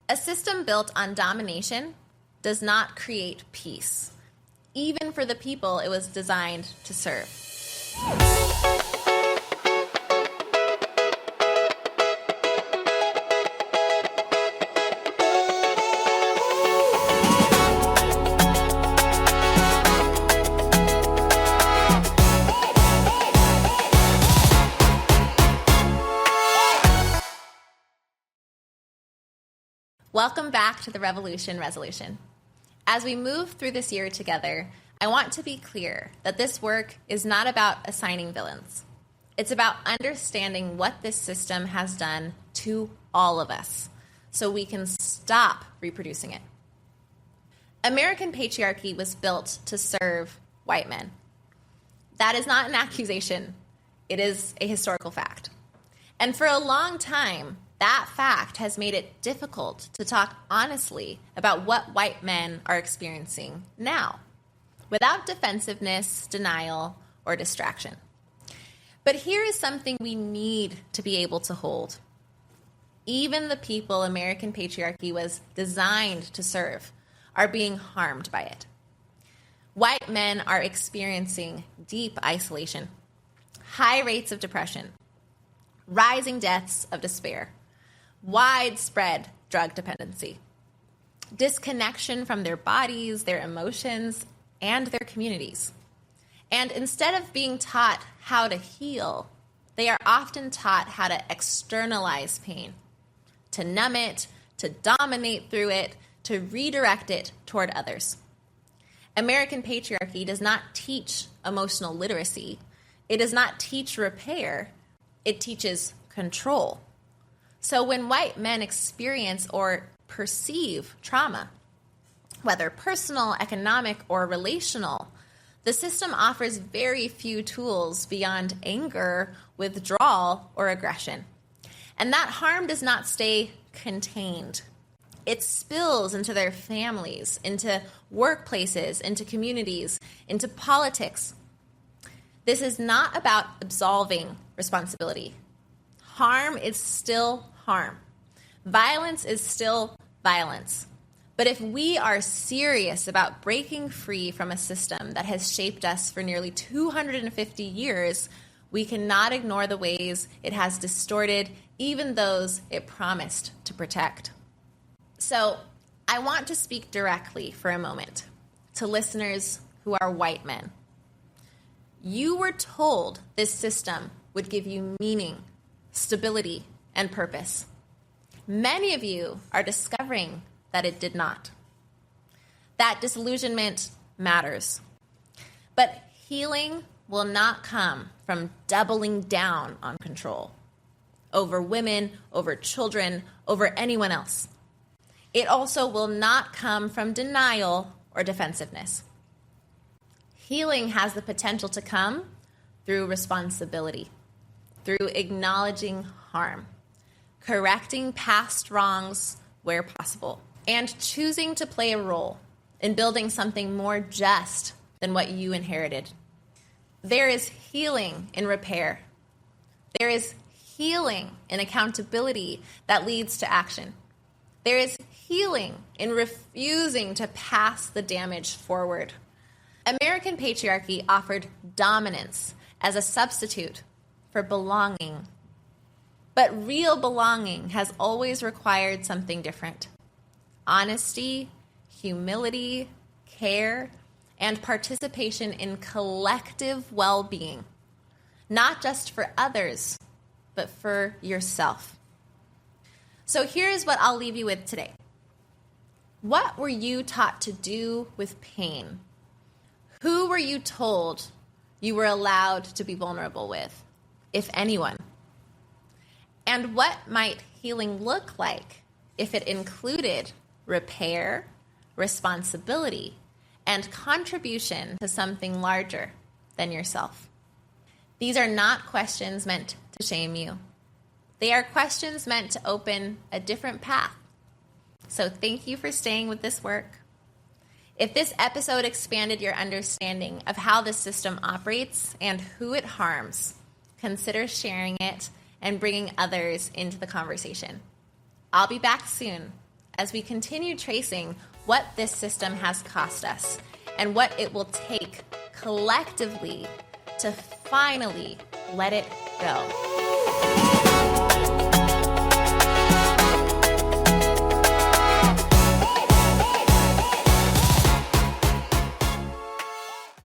A system built on domination does not create peace, even for the people it was designed to serve. Welcome back to the Revolution Resolution. As we move through this year together, I want to be clear that this work is not about assigning villains. It's about understanding what this system has done to all of us so we can stop reproducing it. American patriarchy was built to serve white men. That is not an accusation. It is a historical fact. And for a long time, that fact has made it difficult to talk honestly about what white men are experiencing now, without defensiveness, denial, or distraction. But here is something we need to be able to hold. Even the people American patriarchy was designed to serve are being harmed by it. White men are experiencing deep isolation, high rates of depression, rising deaths of despair, widespread drug dependency, disconnection from their bodies, their emotions, and their communities. And instead of being taught how to heal, they are often taught how to externalize pain, to numb it, to dominate through it, to redirect it toward others. American patriarchy does not teach emotional literacy. It does not teach repair. It teaches control. So when white men experience or perceive trauma, whether personal, economic, or relational, the system offers very few tools beyond anger, withdrawal, or aggression. And that harm does not stay contained. It spills into their families, into workplaces, into communities, into politics. This is not about absolving responsibility. Harm is still harm. Violence is still violence. But if we are serious about breaking free from a system that has shaped us for nearly 250 years, we cannot ignore the ways it has distorted even those it promised to protect. So I want to speak directly for a moment to listeners who are white men. You were told this system would give you meaning, stability, and purpose. Many of you are discovering that it did not. That disillusionment matters. But healing will not come from doubling down on control over women, over children, over anyone else. It also will not come from denial or defensiveness. Healing has the potential to come through responsibility, through acknowledging harm, correcting past wrongs where possible, and choosing to play a role in building something more just than what you inherited. There is healing in repair. There is healing in accountability that leads to action. There is healing in refusing to pass the damage forward. American patriarchy offered dominance as a substitute for belonging. But real belonging has always required something different. Honesty, humility, care, and participation in collective well-being. Not just for others, but for yourself. So here's what I'll leave you with today. What were you taught to do with pain? Who were you told you were allowed to be vulnerable with, if anyone? And what might healing look like if it included repair, responsibility, and contribution to something larger than yourself? These are not questions meant to shame you. They are questions meant to open a different path. So thank you for staying with this work. If this episode expanded your understanding of how the system operates and who it harms, consider sharing it and bringing others into the conversation. I'll be back soon. as we continue tracing what this system has cost us and what it will take collectively to finally let it go.